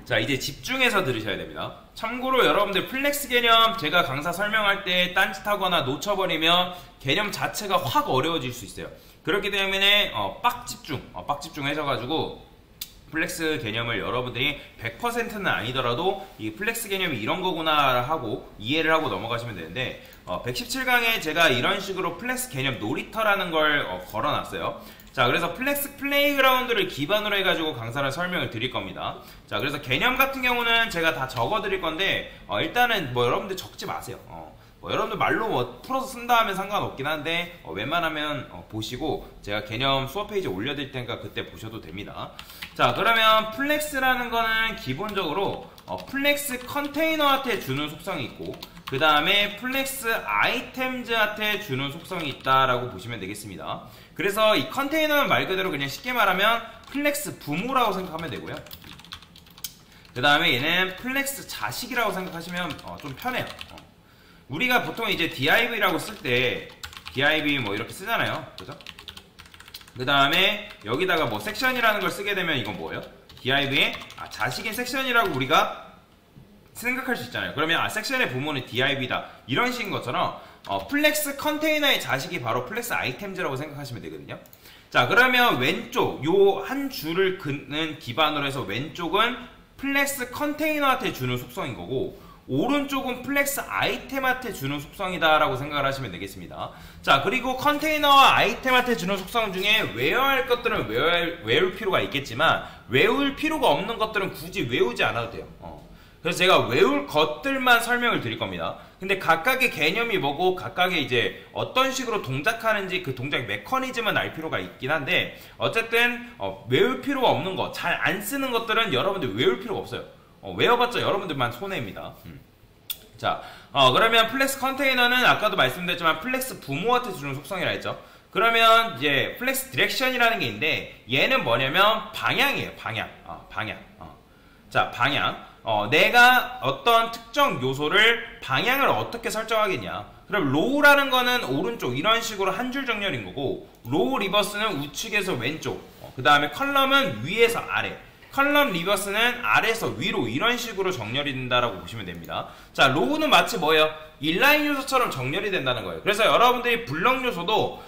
자, 이제 집중해서 들으셔야 됩니다. 참고로 여러분들 플렉스 개념 제가 강사 설명할 때 딴짓하거나 놓쳐버리면 개념 자체가 확 어려워질 수 있어요. 그렇기 때문에 빡 집중하셔가지고 플렉스 개념을 여러분들이 100%는 아니더라도 이 플렉스 개념이 이런 거구나 하고 이해를 하고 넘어가시면 되는데 117강에 제가 이런 식으로 플렉스 개념 놀이터라는 걸 걸어놨어요. 자, 그래서 플렉스 플레이그라운드를 기반으로 해가지고 강사를 설명을 드릴 겁니다. 자, 그래서 개념 같은 경우는 제가 다 적어 드릴 건데 일단은 뭐 여러분들 적지 마세요. 뭐 여러분들 말로 뭐 풀어서 쓴다 하면 상관없긴 한데 웬만하면 보시고 제가 개념 수업 페이지에 올려드릴 테니까 그때 보셔도 됩니다. 자, 그러면 플렉스라는 거는 기본적으로 플렉스 컨테이너한테 주는 속성이 있고 그 다음에 플렉스 아이템즈한테 주는 속성이 있다라고 보시면 되겠습니다. 그래서 이 컨테이너는 말 그대로 그냥 쉽게 말하면 플렉스 부모라고 생각하면 되고요. 그 다음에 얘는 플렉스 자식이라고 생각하시면 좀 편해요. 우리가 보통 이제 div라고 쓸 때 div 뭐 이렇게 쓰잖아요. 그죠? 그 다음에 여기다가 뭐 섹션이라는 걸 쓰게 되면 이건 뭐예요? div의 자식인 섹션이라고 우리가 생각할 수 있잖아요. 그러면 섹션의 부모는 div다 이런 식인 것처럼 플렉스 컨테이너의 자식이 바로 플렉스 아이템즈라고 생각하시면 되거든요. 자, 그러면 왼쪽 요 한 줄을 긋는 기반으로 해서 왼쪽은 플렉스 컨테이너한테 주는 속성인 거고 오른쪽은 플렉스 아이템한테 주는 속성이다 라고 생각을 하시면 되겠습니다. 자, 그리고 컨테이너와 아이템한테 주는 속성 중에 외워야 할 것들은 외울 필요가 있겠지만 외울 필요가 없는 것들은 굳이 외우지 않아도 돼요. 그래서 제가 외울 것들만 설명을 드릴 겁니다. 근데 각각의 개념이 뭐고 각각의 이제 어떤 식으로 동작하는지 그 동작 메커니즘은 알 필요가 있긴 한데 어쨌든 외울 필요가 없는 거, 잘 안 쓰는 것들은 여러분들 외울 필요가 없어요. 외워봤자 여러분들만 손해입니다. 자, 그러면 플렉스 컨테이너는 아까도 말씀드렸지만 플렉스 부모한테 주는 속성이라 했죠. 그러면 이제 플렉스 디렉션이라는 게 있는데 얘는 뭐냐면 방향이에요. 방향. 자, 방향. 내가 어떤 특정 요소를 방향을 어떻게 설정하겠냐. 그럼 로우라는 거는 오른쪽 이런 식으로 한 줄 정렬인 거고 로우 리버스는 우측에서 왼쪽 그 다음에 컬럼은 위에서 아래 컬럼 리버스는 아래에서 위로 이런 식으로 정렬이 된다라고 보시면 됩니다. 자, 로우는 마치 뭐예요? 인라인 요소처럼 정렬이 된다는 거예요. 그래서 여러분들이 블럭 요소도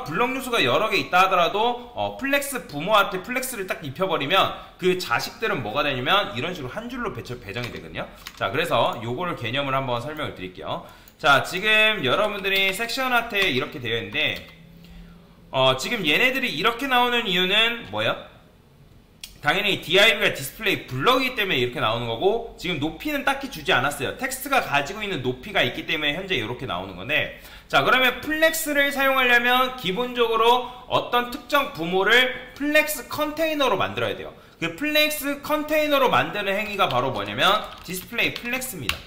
블럭 요소가 여러 개 있다 하더라도 플렉스 부모한테 플렉스를 딱 입혀버리면 그 자식들은 뭐가 되냐면 이런 식으로 한 줄로 배정이 되거든요. 자, 그래서 요거를 개념을 한번 설명을 드릴게요. 자, 지금 여러분들이 섹션한테 이렇게 되어 있는데 지금 얘네들이 이렇게 나오는 이유는 뭐예요? 당연히 div가 디스플레이 블럭이기 때문에 이렇게 나오는 거고 지금 높이는 딱히 주지 않았어요. 텍스트가 가지고 있는 높이가 있기 때문에 현재 이렇게 나오는 건데 자, 그러면 플렉스를 사용하려면 기본적으로 어떤 특정 부모를 플렉스 컨테이너로 만들어야 돼요. 그 플렉스 컨테이너로 만드는 행위가 바로 뭐냐면 디스플레이 플렉스입니다.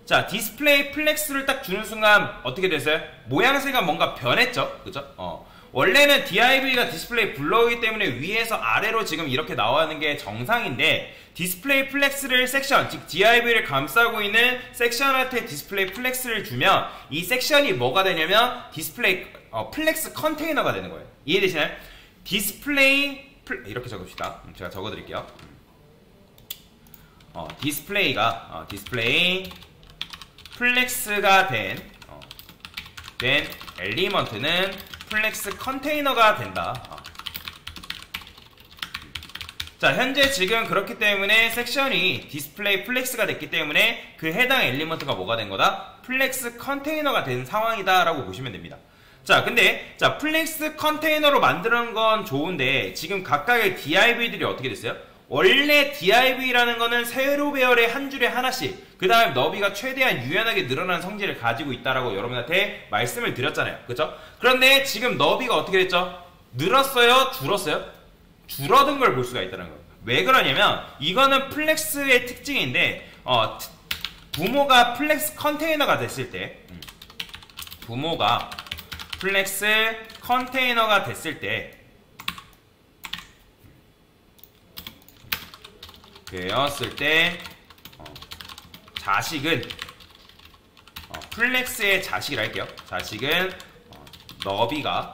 자, 디스플레이 플렉스를 딱 주는 순간 어떻게 됐어요? 모양새가 뭔가 변했죠? 그죠? 원래는 div가 디스플레이 블럭이기 때문에 위에서 아래로 지금 이렇게 나오는 게 정상인데 디스플레이 플렉스를 섹션, 즉 div를 감싸고 있는 섹션한테 디스플레이 플렉스를 주면 이 섹션이 뭐가 되냐면 디스플레이 플렉스 컨테이너가 되는 거예요. 이해되시나요? 이렇게 적읍시다. 제가 적어드릴게요. 디스플레이 플렉스가 된 엘리먼트는 플렉스 컨테이너가 된다. 자, 현재 지금 그렇기 때문에 섹션이 디스플레이 플렉스가 됐기 때문에 그 해당 엘리먼트가 뭐가 된 거다? 플렉스 컨테이너가 된 상황이다 라고 보시면 됩니다. 자, 근데 플렉스 컨테이너로 만드는 건 좋은데 지금 각각의 div들이 어떻게 됐어요? 원래 div라는 거는 세로 배열의 한 줄에 하나씩 그 다음에 너비가 최대한 유연하게 늘어나는 성질을 가지고 있다라고 여러분한테 말씀을 드렸잖아요. 그쵸? 그런데 지금 너비가 어떻게 됐죠? 늘었어요? 줄었어요? 줄어든 걸 볼 수가 있다는 거예요. 왜 그러냐면 이거는 플렉스의 특징인데 부모가 플렉스 컨테이너가 됐을 때 부모가 플렉스 컨테이너가 됐을 때 되었을 때 자식은 플렉스의 자식이라 할게요. 자식은 너비가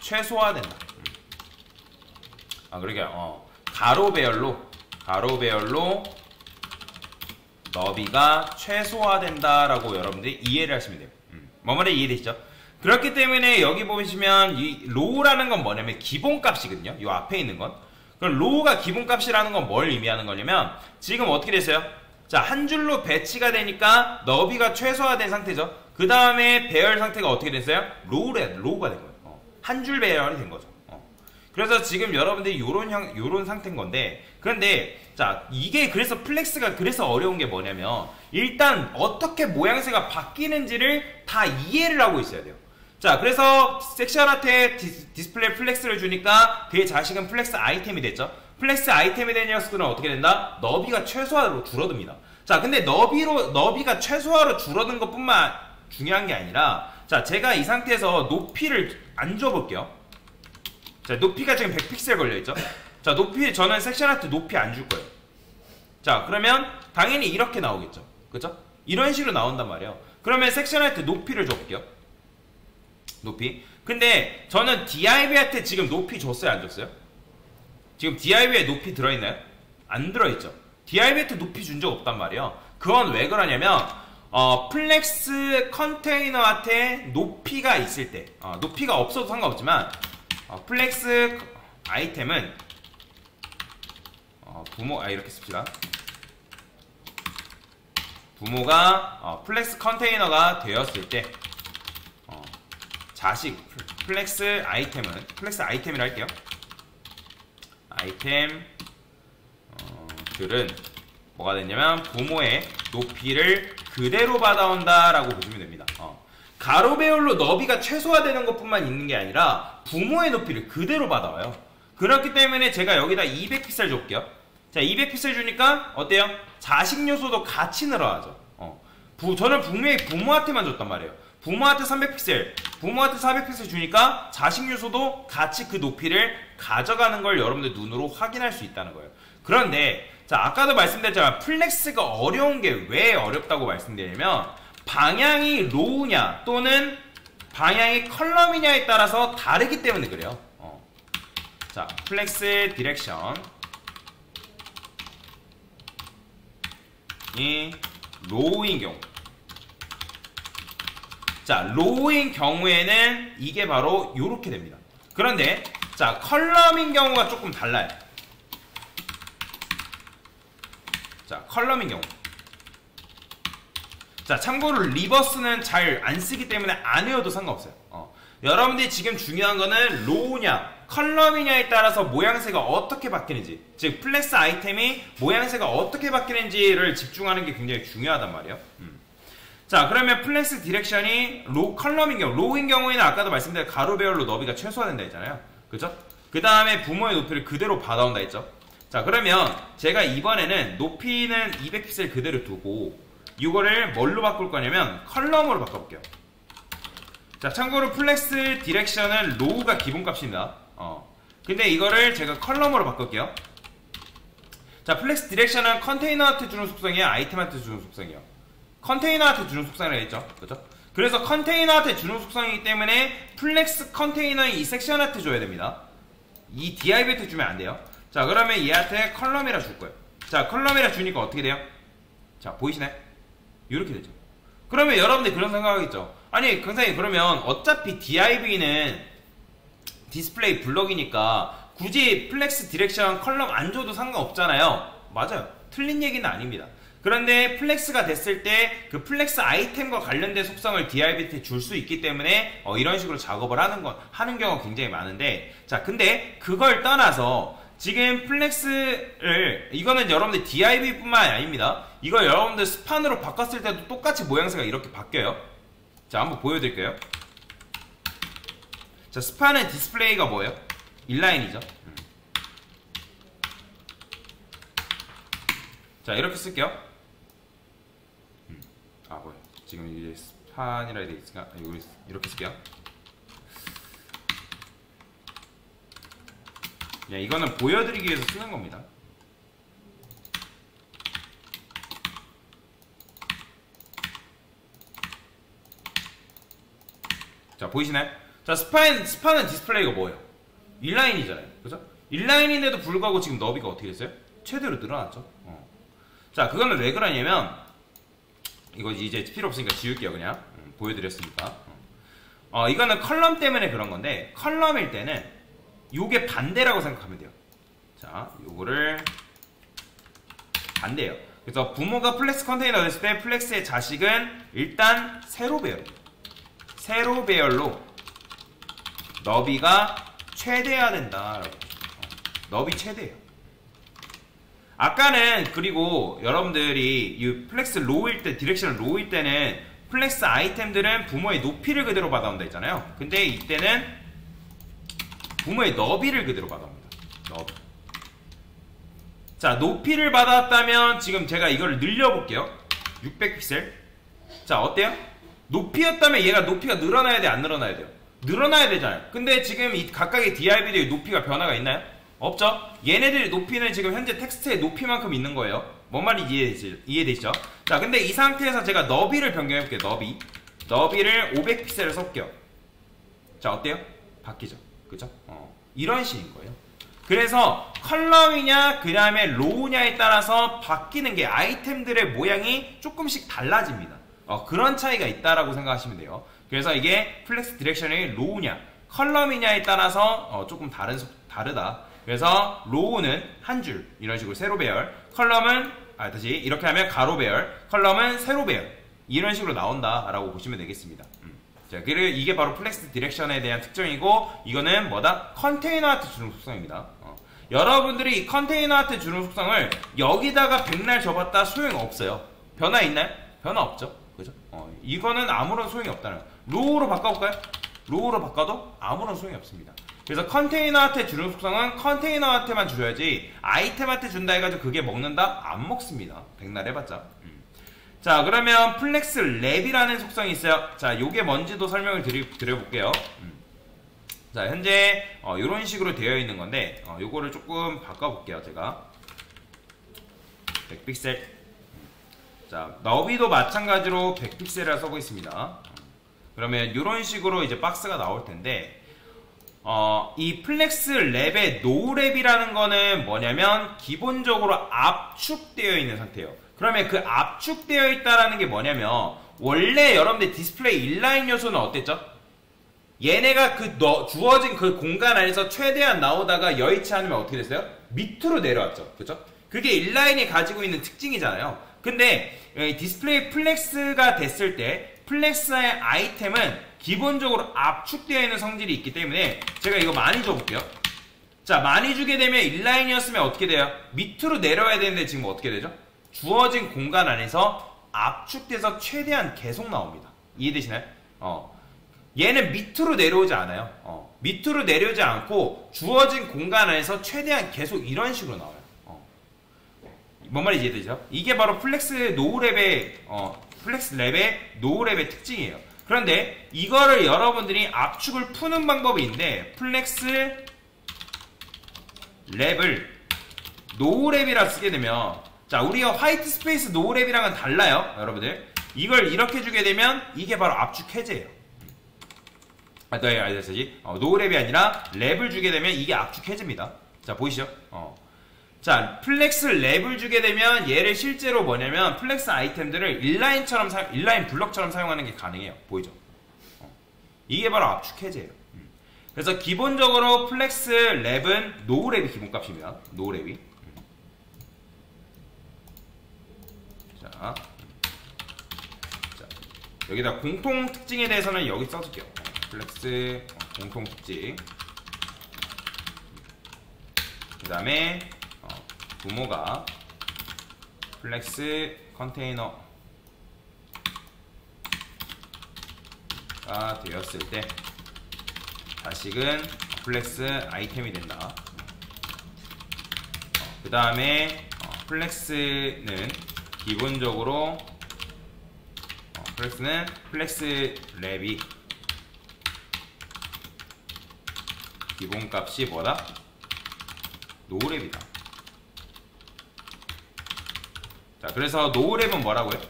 최소화된다. 그러게요. 가로 배열로 가로 배열로 너비가 최소화된다라고 여러분들이 이해를 하시면 돼요. 뭐 말인지 이해되시죠? 그렇기 때문에 여기 보시면 이 로우라는 건 뭐냐면 기본값이거든요. 이 앞에 있는 건. 그럼 로우가 기본값이라는 건 뭘 의미하는 거냐면 지금 어떻게 됐어요? 자, 한 줄로 배치가 되니까 너비가 최소화된 상태죠. 그 다음에 배열 상태가 어떻게 됐어요? 로우가 된 거예요. 한 줄 배열이 된 거죠. 그래서 지금 여러분들이 요런 상태인 건데, 그런데 자, 이게 그래서 플렉스가 그래서 어려운 게 뭐냐면 일단 어떻게 모양새가 바뀌는지를 다 이해를 하고 있어야 돼요. 자, 그래서 섹션한테 디스플레이 플렉스를 주니까 그의 자식은 플렉스 아이템이 됐죠. 플렉스 아이템이 된 녀석들은 어떻게 된다? 너비가 최소화로 줄어듭니다. 자, 근데 너비가 최소화로 줄어든 것뿐만 중요한 게 아니라, 자, 제가 이 상태에서 높이를 안 줘볼게요. 자, 높이가 지금 100픽셀 걸려있죠? 자, 저는 섹션 아트 높이 안 줄 거예요. 자, 그러면 당연히 이렇게 나오겠죠. 그죠? 이런 식으로 나온단 말이에요. 그러면 섹션 아트 높이를 줘볼게요. 높이. 근데 저는 DIB한테 지금 높이 줬어요? 안 줬어요? 지금 DIB에 높이 들어있나요? 안 들어있죠. DIB한테 높이 준 적 없단 말이에요. 그건 왜 그러냐면 플렉스 컨테이너한테 높이가 있을 때, 높이가 없어도 상관없지만 플렉스 아이템은 이렇게 씁시다. 부모가 플렉스 컨테이너가 되었을 때 자식 플렉스 아이템이라 할게요. 아이템들은 뭐가 됐냐면 부모의 높이를 그대로 받아온다 라고 보시면 됩니다. 가로 배열로 너비가 최소화되는 것뿐만 있는 게 아니라 부모의 높이를 그대로 받아와요. 그렇기 때문에 제가 여기다 200픽셀 줄게요. 자, 200픽셀 주니까 어때요? 자식 요소도 같이 늘어나죠. 저는 분명히 부모한테만 줬단 말이에요. 부모한테 300픽셀, 부모한테 400픽셀 주니까 자식 요소도 같이 그 높이를 가져가는 걸 여러분들 눈으로 확인할 수 있다는 거예요. 그런데 자, 아까도 말씀드렸지만 플렉스가 어려운 게 왜 어렵다고 말씀드리냐면 방향이 로우냐 또는 방향이 컬럼이냐에 따라서 다르기 때문에 그래요. 자, 플렉스 디렉션이 로우인 경우, 자, 로우인 경우에는 이게 바로 요렇게 됩니다. 그런데 자, 컬럼인 경우가 조금 달라요. 자, 컬럼인 경우, 자, 참고로 리버스는 잘 안 쓰기 때문에 안 외워도 상관없어요. 여러분들이 지금 중요한 거는 로우냐 컬럼이냐에 따라서 모양새가 어떻게 바뀌는지, 즉 플렉스 아이템이 모양새가 어떻게 바뀌는지를 집중하는 게 굉장히 중요하단 말이에요. 자, 그러면 플렉스 디렉션이 컬럼인 경우, 로우인 경우에는 아까도 말씀드린 가로 배열로 너비가 최소화된다 했잖아요. 그죠? 그 다음에 부모의 높이를 그대로 받아온다 했죠. 자, 그러면 제가 이번에는 높이는 200픽셀 그대로 두고 이거를 뭘로 바꿀 거냐면 컬럼으로 바꿔볼게요. 자, 참고로 플렉스 디렉션은 로우가 기본값입니다. 근데 이거를 제가 컬럼으로 바꿀게요. 자, 플렉스 디렉션은 컨테이너한테 주는 속성이에요? 아이템한테 주는 속성이에요? 컨테이너한테 주는 속성이라고 했죠. 그죠? 그래서 컨테이너한테 주는 속성이기 때문에 플렉스 컨테이너의 이 섹션한테 줘야 됩니다. 이 div한테 주면 안 돼요. 자, 그러면 얘한테 컬럼이라 줄 거예요. 자, 컬럼이라 주니까 어떻게 돼요? 자, 보이시나요? 이렇게 되죠. 그러면 여러분들 그런 생각하겠죠. 아니, 강사님, 그러면 어차피 div는 디스플레이 블럭이니까 굳이 플렉스 디렉션 컬럼 안 줘도 상관없잖아요. 맞아요. 틀린 얘기는 아닙니다. 그런데 플렉스가 됐을 때 그 플렉스 아이템과 관련된 속성을 div한테 줄 수 있기 때문에 이런 식으로 작업을 하는 경우가 굉장히 많은데, 자, 근데 그걸 떠나서 지금 플렉스를, 이거는 여러분들 div뿐만 아닙니다. 이걸 여러분들 스판으로 바꿨을 때도 똑같이 모양새가 이렇게 바뀌어요. 자, 한번 보여드릴게요. 자, 스판은 디스플레이가 뭐예요? 인라인이죠. 자, 이렇게 쓸게요. 뭐야. 지금 이게 스판이라 되어 있으니까 이렇게 쓸게요. 야, 이거는 보여드리기 위해서 쓰는 겁니다. 자, 보이시나요? 자, 스판은 디스플레이가 뭐예요? 인라인이잖아요. 그죠? 인라인인데도 불구하고 지금 너비가 어떻게 됐어요? 최대로 늘어났죠. 자, 그거는 왜 그러냐면 이거 이제 필요 없으니까 지울게요. 그냥 보여드렸으니까. 이거는 컬럼 때문에 그런 건데, 컬럼일 때는 요게 반대라고 생각하면 돼요. 자, 요거를 반대예요. 그래서 부모가 플렉스 컨테이너 됐을 때 플렉스의 자식은 일단 세로 배열, 세로 배열로 너비가 최대해야 된다. 너비 최대예요. 아까는, 그리고 여러분들이 이 플렉스 로우일 때, 디렉션 로우일 때는 플렉스 아이템들은 부모의 높이를 그대로 받아온다 했잖아요. 근데 이때는 부모의 너비를 그대로 받아옵니다. 너비. 자, 높이를 받았다면 지금 제가 이걸 늘려볼게요. 600픽셀. 자, 어때요? 높이였다면 얘가 높이가 늘어나야 돼, 안 늘어나야 돼요? 늘어나야 되잖아요. 근데 지금 이 각각의 DRB들의 높이가 변화가 있나요? 없죠? 얘네들의 높이는 지금 현재 텍스트의 높이만큼 있는 거예요. 뭔 말인지 이해되시죠? 자, 근데 이 상태에서 제가 너비를 변경해볼게요. 너비를 500픽셀을 써볼게요. 자, 어때요? 바뀌죠? 그죠? 이런 식인 거예요. 그래서 컬럼이냐 그 다음에 로우냐에 따라서 바뀌는 게 아이템들의 모양이 조금씩 달라집니다. 그런 차이가 있다라고 생각하시면 돼요. 그래서 이게 플렉스 디렉션이 로우냐 컬럼이냐에 따라서 조금 다르다. 그래서 로우는 한 줄 이런 식으로 세로 배열, 컬럼은 다시 이렇게 하면 가로 배열, 컬럼은 세로 배열, 이런 식으로 나온다라고 보시면 되겠습니다. 자, 그리고 이게 바로 플렉스 디렉션에 대한 특징이고, 이거는 뭐다? 컨테이너한테 주는 속성입니다. 여러분들이 이 컨테이너한테 주는 속성을 여기다가 백날 접었다 소용없어요. 변화 있나요? 변화 없죠. 그죠? 이거는 아무런 소용이 없다는 거예요. 로우로 바꿔볼까요? 로우로 바꿔도 아무런 소용이 없습니다. 그래서 컨테이너한테 주는 속성은 컨테이너한테만 줘야지 아이템한테 준다 해가지고 그게 먹는다? 안 먹습니다. 백날 해봤자. 자, 그러면 플렉스 랩이라는 속성이 있어요. 자, 요게 뭔지도 설명을 드려볼게요. 자, 현재 이런 식으로 되어 있는 건데, 요거를 조금 바꿔볼게요. 제가 100픽셀. 자, 너비도 마찬가지로 100픽셀을 써보겠습니다. 그러면 이런 식으로 이제 박스가 나올 텐데, 이 플렉스 랩의 노랩이라는 거는 뭐냐면 기본적으로 압축되어 있는 상태예요. 그러면 그 압축되어 있다라는 게 뭐냐면, 원래 여러분들 디스플레이 인라인 요소는 어땠죠? 얘네가 주어진 그 공간 안에서 최대한 나오다가 여의치 않으면 어떻게 됐어요? 밑으로 내려왔죠. 그죠? 그게 인라인이 가지고 있는 특징이잖아요. 근데 디스플레이 플렉스가 됐을 때 플렉스의 아이템은 기본적으로 압축되어 있는 성질이 있기 때문에 제가 이거 많이 줘볼게요. 자, 많이 주게 되면 인라인이었으면 어떻게 돼요? 밑으로 내려와야 되는데 지금 어떻게 되죠? 주어진 공간 안에서 압축돼서 최대한 계속 나옵니다. 이해되시나요? 얘는 밑으로 내려오지 않아요. 밑으로 내려오지 않고 주어진 공간 안에서 최대한 계속 이런 식으로 나와요. 뭔 말인지 이해되죠? 이게 바로 플렉스 노우랩의 플렉스 랩의 노우랩의 특징이에요. 그런데 이거를 여러분들이 압축을 푸는 방법이 있는데, 플렉스 랩을 노우랩이라 쓰게 되면, 자, 우리가 화이트 스페이스 노우랩이랑은 달라요. 여러분들 이걸 이렇게 주게 되면 이게 바로 압축 해제예요. 노우랩이 아니라 랩을 주게 되면 이게 압축 해제입니다. 자, 보이시죠? 자, 플렉스 랩을 주게 되면 얘를 실제로 뭐냐면 플렉스 아이템들을 인라인 블럭처럼 사용하는 게 가능해요. 보이죠? 이게 바로 압축 해제예요. 그래서 기본적으로 플렉스 랩은 노우랩이 기본값입니다. 노우랩이. 자, 여기다 공통 특징에 대해서는 여기 써줄게요. 플렉스 공통 특징. 그 다음에 부모가 플렉스 컨테이너가 되었을 때 자식은 플렉스 아이템이 된다. 그 다음에 플렉스는 기본적으로 플렉스는 플렉스 랩이 기본값이 뭐다? 노우랩이다. 자, 그래서 노우랩은 뭐라고요?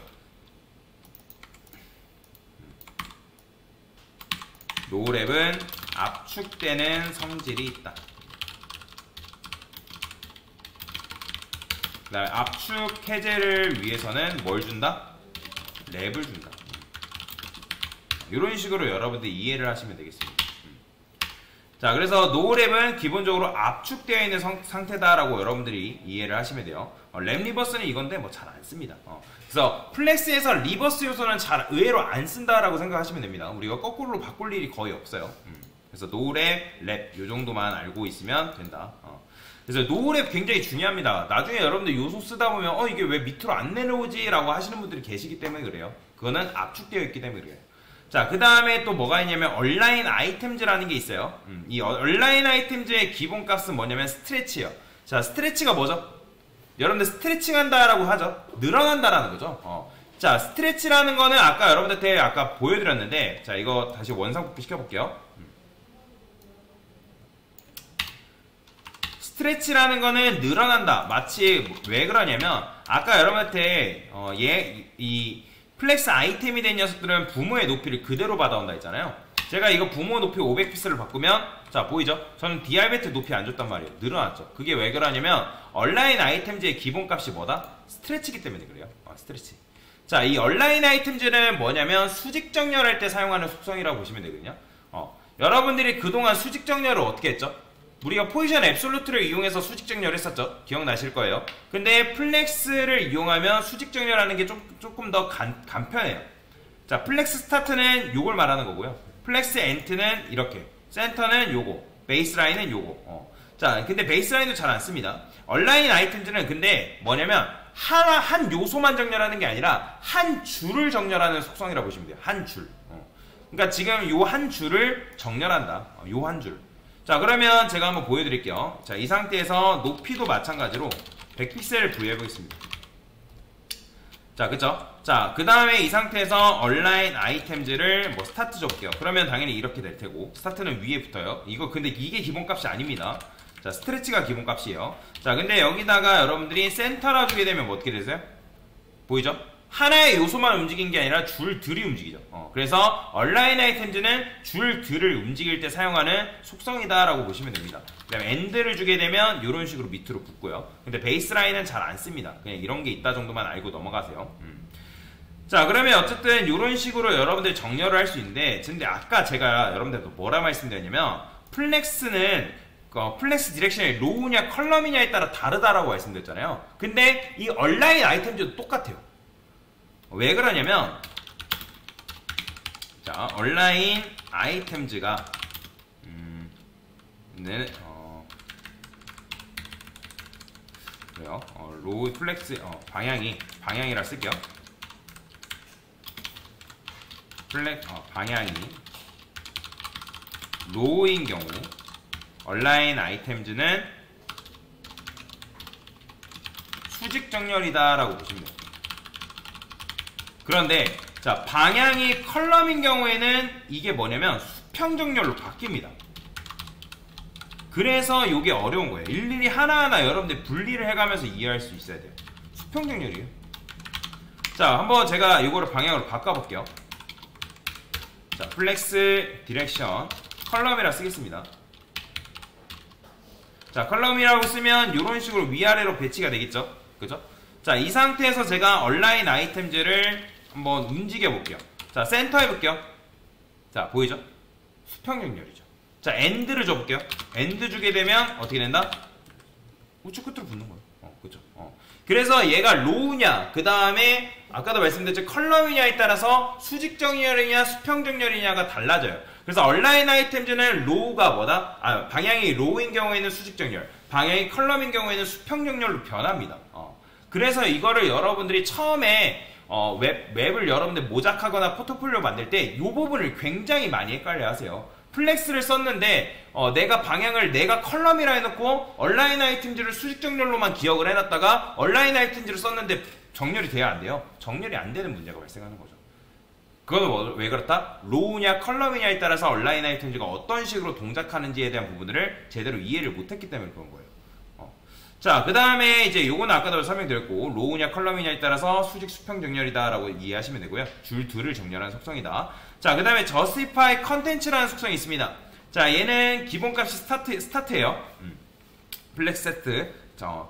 노우랩은 압축되는 성질이 있다. 그 다음에 압축 해제를 위해서는 뭘 준다? 랩을 준다. 이런 식으로 여러분들이 이해를 하시면 되겠습니다. 자, 그래서 노랩은 기본적으로 압축되어 있는 상태다라고 여러분들이 이해를 하시면 돼요. 랩 리버스는 이건데 뭐 잘 안 씁니다. 그래서 플렉스에서 리버스 요소는 잘 의외로 안 쓴다라고 생각하시면 됩니다. 우리가 거꾸로 바꿀 일이 거의 없어요. 그래서 노랩, 랩 요 정도만 알고 있으면 된다. 그래서 노랩 굉장히 중요합니다. 나중에 여러분들 요소 쓰다 보면 이게 왜 밑으로 안 내려오지? 라고 하시는 분들이 계시기 때문에 그래요. 그거는 압축되어 있기 때문에 그래요. 자, 그 다음에 또 뭐가 있냐면 얼라인 아이템즈라는 게 있어요. 이 얼라인 아이템즈의 기본값은 뭐냐면 스트레치예요. 자, 스트레치가 뭐죠? 여러분들 스트레칭 한다라고 하죠. 늘어난다라는 거죠. 자, 스트레치라는 거는 아까 여러분들한테 아까 보여드렸는데, 자, 이거 다시 원상복귀 시켜볼게요. 스트레치라는 거는 늘어난다. 마치 왜 그러냐면 아까 여러분한테 이 플렉스 아이템이 된 녀석들은 부모의 높이를 그대로 받아온다 했잖아요. 제가 이거 부모 높이 500피스를 바꾸면 자, 보이죠? 저는 디알베트 높이 안 줬단 말이에요. 늘어났죠. 그게 왜 그러냐면 얼라인 아이템즈의 기본값이 뭐다? 스트레치이기 때문에 그래요. 스트레치. 자, 이 얼라인 아이템즈는 뭐냐면 수직 정렬할 때 사용하는 속성이라고 보시면 되거든요. 여러분들이 그동안 수직 정렬을 어떻게 했죠? 우리가 포지션 앱솔루트를 이용해서 수직 정렬을 했었죠. 기억나실 거예요. 근데 플렉스를 이용하면 수직 정렬하는 게 조금 더 간편해요. 자, 플렉스 스타트는 요걸 말하는 거고요. 플렉스 엔트는 이렇게, 센터는 요거, 베이스라인은 요거. 자, 근데 베이스라인도 잘 안 씁니다. 얼라인 아이템즈는 근데 뭐냐면 한 요소만 정렬하는 게 아니라 한 줄을 정렬하는 속성이라고 보시면 돼요. 한 줄. 그러니까 지금 요 한 줄을 정렬한다. 요 한 줄. 자, 그러면 제가 한번 보여드릴게요. 자, 이 상태에서 높이도 마찬가지로 100픽셀을 부여해보겠습니다. 자, 그쵸? 자, 그 다음에 이 상태에서 얼라인 아이템즈를 뭐 스타트 줘볼게요. 그러면 당연히 이렇게 될 테고, 스타트는 위에 붙어요. 이거 근데 이게 기본값이 아닙니다. 자, 스트레치가 기본값이에요. 자, 근데 여기다가 여러분들이 센터라 주게 되면 뭐 어떻게 되세요? 보이죠? 하나의 요소만 움직인 게 아니라 줄들이 움직이죠. 그래서 얼라인 아이템즈는 줄들을 움직일 때 사용하는 속성이다 라고 보시면 됩니다. 그 다음에 엔드를 주게 되면 이런 식으로 밑으로 붙고요. 근데 베이스라인은 잘 안 씁니다. 그냥 이런 게 있다 정도만 알고 넘어가세요. 자, 그러면 어쨌든 이런 식으로 여러분들 정렬을 할 수 있는데, 근데 아까 제가 여러분들한테 뭐라 말씀드렸냐면 플렉스는 플렉스 디렉션이 로우냐 컬럼이냐에 따라 다르다라고 말씀드렸잖아요. 근데 이 얼라인 아이템즈도 똑같아요. 왜 그러냐면 자, 얼라인 아이템즈가 그래요. 로우 플렉스 방향이라 쓸게요. 방향이 로우인 경우 얼라인 아이템즈는 수직 정렬이다 라고 보시면 돼요. 그런데 자, 방향이 컬럼인 경우에는 이게 뭐냐면 수평 정렬로 바뀝니다. 그래서 이게 어려운 거예요. 일일이 하나하나 여러분들 분리를 해가면서 이해할 수 있어야 돼요. 수평 정렬이에요. 자, 한번 제가 이거를 방향으로 바꿔볼게요. 자, 플렉스 디렉션 컬럼이라 쓰겠습니다. 자, 컬럼이라고 쓰면 이런 식으로 위아래로 배치가 되겠죠. 그죠? 자, 이 상태에서 제가 얼라인 아이템즈를 한번 움직여 볼게요. 자, 센터 해볼게요. 자, 보이죠? 수평 정렬이죠. 자, 엔드를 줘볼게요. 엔드 주게 되면 어떻게 된다? 우측 끝으로 붙는 거예요. 그죠? 그래서 얘가 로우냐, 그 다음에 아까도 말씀드렸죠, 컬럼이냐에 따라서 수직 정렬이냐 수평 정렬이냐가 달라져요. 그래서 얼라인 아이템즈는 로우가 뭐다? 방향이 로우인 경우에는 수직 정렬, 방향이 컬럼인 경우에는 수평 정렬로 변합니다. 그래서 이거를 여러분들이 처음에 웹을 여러분들 모작하거나 포트폴리오 만들 때 이 부분을 굉장히 많이 헷갈려 하세요. 플렉스를 썼는데 내가 방향을 내가 컬럼이라 해놓고 얼라인 아이템즈를 수직 정렬로만 기억을 해놨다가 얼라인 아이템즈를 썼는데 정렬이 돼야 안 돼요. 정렬이 안 되는 문제가 발생하는 거죠. 그건 왜 그렇다? 로우냐 컬럼이냐에 따라서 얼라인 아이템즈가 어떤 식으로 동작하는지에 대한 부분을 제대로 이해를 못했기 때문에 그런 거예요. 자, 그 다음에 이제 요거는 아까도 설명드렸고, 로우냐 컬럼이냐에 따라서 수직 수평 정렬이다 라고 이해하시면 되고요. 줄들을 정렬하는 속성이다. 자, 그 다음에 justify content라는 속성이 있습니다. 자, 얘는 기본값이 스타트예요. 플렉스 세트.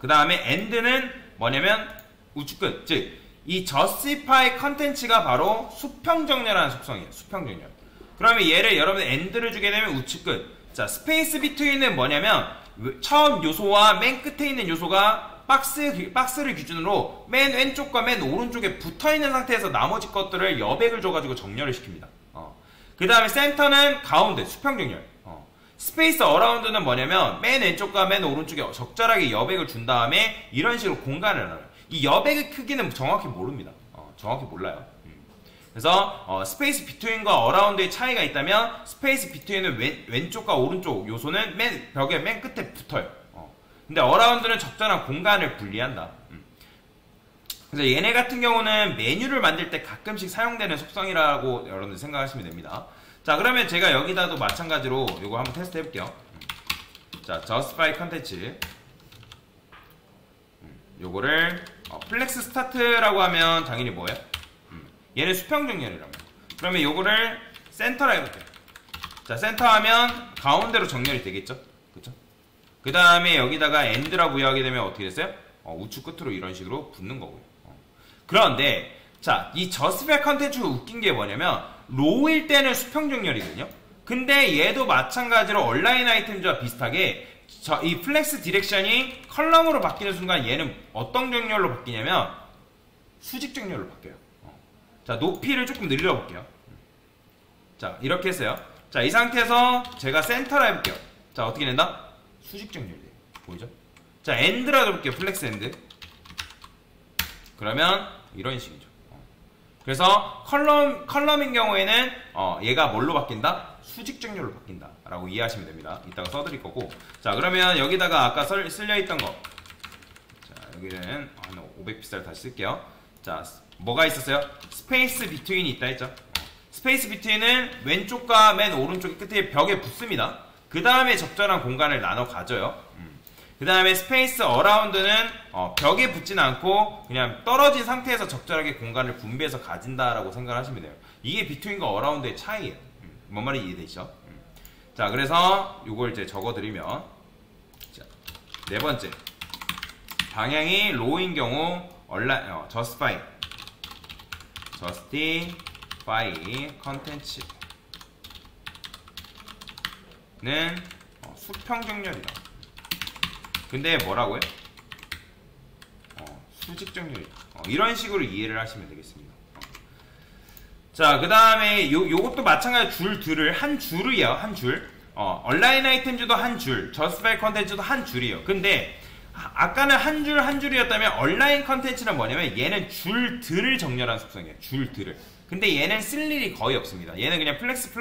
그 다음에 end는 뭐냐면 우측 끝. 즉, 이 justify 컨텐츠가 바로 수평정렬하는 속성이에요. 수평정렬. 그러면 얘를 여러분 end를 주게 되면 우측 끝. 자, 스페이스 비트윈은 뭐냐면 처음 요소와 맨 끝에 있는 요소가 박스를 기준으로 맨 왼쪽과 맨 오른쪽에 붙어있는 상태에서 나머지 것들을 여백을 줘가지고 정렬을 시킵니다. 그 다음에 센터는 가운데 수평정렬. 스페이스 어라운드는 뭐냐면 맨 왼쪽과 맨 오른쪽에 적절하게 여백을 준 다음에 이런 식으로 공간을 나눠요. 이 여백의 크기는 정확히 모릅니다. 정확히 몰라요. 그래서 스페이스 비트윈과 어라운드의 차이가 있다면 스페이스 비트윈은 왼쪽과 오른쪽 요소는 벽의 맨 끝에 붙어요. 근데 어라운드는 적절한 공간을 분리한다. 그래서 얘네 같은 경우는 메뉴를 만들 때 가끔씩 사용되는 속성이라고 여러분들 생각하시면 됩니다. 자, 그러면 제가 여기다도 마찬가지로 이거 한번 테스트 해볼게요. 자, justify 컨텐츠 요거를 플렉스 스타트라고 하면 당연히 뭐예요? 얘는 수평정렬이라면 그러면 요거를 센터라 해볼게요. 자, 센터하면 가운데로 정렬이 되겠죠? 그쵸? 그 다음에 여기다가 end라 부여하게 되면 어떻게 됐어요? 우측 끝으로 이런 식으로 붙는 거고요. 그런데 자, 이 justify 컨텐츠가 웃긴 게 뭐냐면 로우일 때는 수평정렬이거든요. 근데 얘도 마찬가지로 얼라인 아이템즈와 비슷하게 이 플렉스 디렉션이 컬럼으로 바뀌는 순간 얘는 어떤 정렬로 바뀌냐면 수직 정렬로 바뀌어요. 자, 높이를 조금 늘려볼게요. 자, 이렇게 했어요. 자, 이 상태에서 제가 센터라 해볼게요. 자, 어떻게 된다? 수직 정렬돼요. 보이죠? 자, 엔드라 해볼게요. 플렉스 엔드. 그러면 이런 식이죠. 그래서 컬럼인 경우에는 얘가 뭘로 바뀐다? 수직 정렬로 바뀐다 라고 이해하시면 됩니다. 이따가 써드릴 거고. 자, 그러면 여기다가 아까 쓸려있던 거, 자, 여기는 한 500픽셀 다시 쓸게요. 자, 뭐가 있었어요? 스페이스 비트윈이 있다 했죠. 스페이스 비트윈은 왼쪽과 맨 오른쪽 끝에 벽에 붙습니다. 그 다음에 적절한 공간을 나눠 가져요. 그 다음에 스페이스 어라운드는 벽에 붙진 않고 그냥 떨어진 상태에서 적절하게 공간을 분배해서 가진다라고 생각을 하시면 돼요. 이게 비트윈과 어라운드의 차이예요. 뭔 말인지 이해되시죠? 자, 그래서 이걸 이제 적어드리면, 자, 네 번째, 방향이 로우인 경우 justify 컨텐츠는 수평정렬이다. 근데 뭐라고요? 수직정렬이다. 이런 식으로 이해를 하시면 되겠습니다. 자, 그 다음에 요것도 마찬가지로 줄들을 한 줄이에요. 한 줄. 얼라인 아이템즈도 한 줄, justify 컨텐츠도 한 줄이에요. 근데 아까는 한 줄 한 줄이었다면 얼라인 컨텐츠는 뭐냐면 얘는 줄들을 정렬한 속성이에요. 줄들을. 근데 얘는 쓸 일이 거의 없습니다. 얘는 그냥 플렉스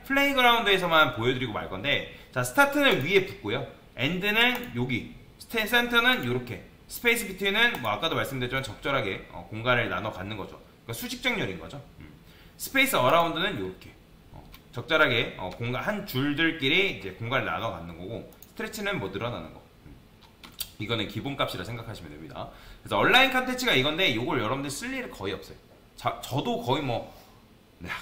플레이그라운드에서만 보여드리고 말 건데, 자, 스타트는 위에 붙고요. 엔드는 여기, 센터는 이렇게, 스페이스 비트는 뭐 아까도 말씀드렸지만 적절하게 공간을 나눠 갖는 거죠. 그러니까 수직정렬인 거죠. 스페이스 어라운드는 이렇게 적절하게 공간 한 줄들끼리 이제 공간을 나눠 갖는 거고, 스트레치는 뭐 늘어나는 거. 이거는 기본값이라 생각하시면 됩니다. 그래서 얼라인 컨텐츠가 이건데 이걸 여러분들 쓸 일이 거의 없어요. 저도 거의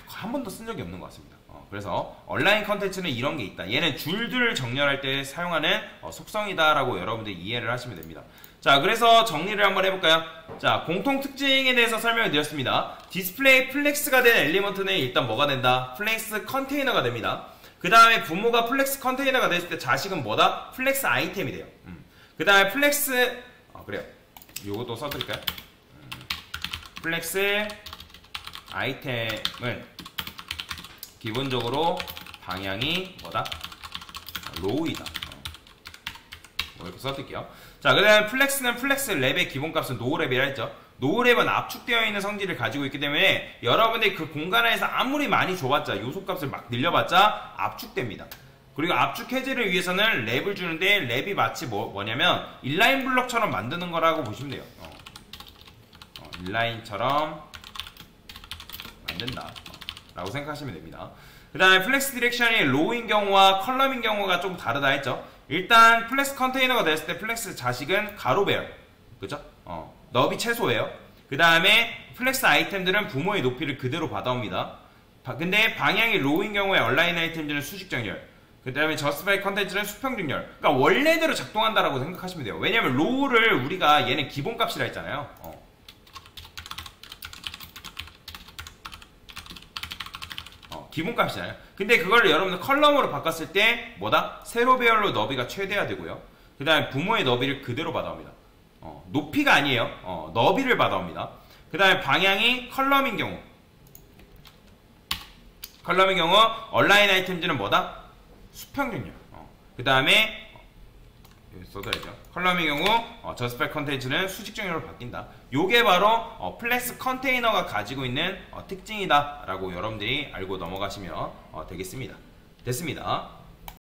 한 번도 쓴 적이 없는 것 같습니다. 그래서 얼라인 컨텐츠는 이런 게 있다. 얘는 줄들을 정렬할 때 사용하는 속성이다라고 여러분들 이해를 하시면 됩니다. 자, 그래서 정리를 한번 해볼까요? 자, 공통 특징에 대해서 설명을 드렸습니다. 디스플레이 플렉스가 된 엘리먼트는 일단 뭐가 된다? 플렉스 컨테이너가 됩니다. 그 다음에 부모가 플렉스 컨테이너가 됐을 때 자식은 뭐다? 플렉스 아이템이 돼요. 그 다음에 플렉스, 그래요. 요것도 써드릴까요? 플렉스 아이템은 기본적으로 방향이 뭐다? 로우이다. 이렇게 써드릴게요. 자, 그 다음에 플렉스는 플렉스 랩의 기본값은 노우랩이라 했죠. 노우랩은 압축되어 있는 성질을 가지고 있기 때문에 여러분들이 그 공간 안에서 아무리 많이 줘봤자, 요소값을 막 늘려봤자 압축됩니다. 그리고 압축 해제를 위해서는 랩을 주는데, 랩이 마치 뭐냐면 인라인 블럭처럼 만드는 거라고 보시면 돼요. 인라인처럼 만든다 라고 생각하시면 됩니다. 그 다음에 플렉스 디렉션이 로우인 경우와 컬럼인 경우가 좀 다르다 했죠. 일단 플렉스 컨테이너가 됐을 때 플렉스 자식은 가로배열, 그죠? 너비 최소예요. 그 다음에 플렉스 아이템들은 부모의 높이를 그대로 받아옵니다. 근데 방향이 로우인 경우에 얼라인 아이템들은 수직정렬, 그 다음에 저스티파이 컨텐츠는 수평준열. 그러니까 원래대로 작동한다라고 생각하시면 돼요. 왜냐면 로우를 우리가 얘는 기본값이라 했잖아요. 기본값이잖아요. 근데 그걸 여러분들 컬럼으로 바꿨을 때 뭐다? 세로 배열로 너비가 최대화되고요. 그 다음에 부모의 너비를 그대로 받아옵니다. 높이가 아니에요. 너비를 받아옵니다. 그 다음에 방향이 컬럼인 경우 얼라인 아이템즈는 뭐다? 수평준열. 그 다음에 여기 써둬야죠. 컬럼의 경우 저스티파이 컨텐츠는 수직준열로 바뀐다. 요게 바로 플렉스 컨테이너가 가지고 있는 특징이다 라고 여러분들이 알고 넘어가시면 되겠습니다. 됐습니다.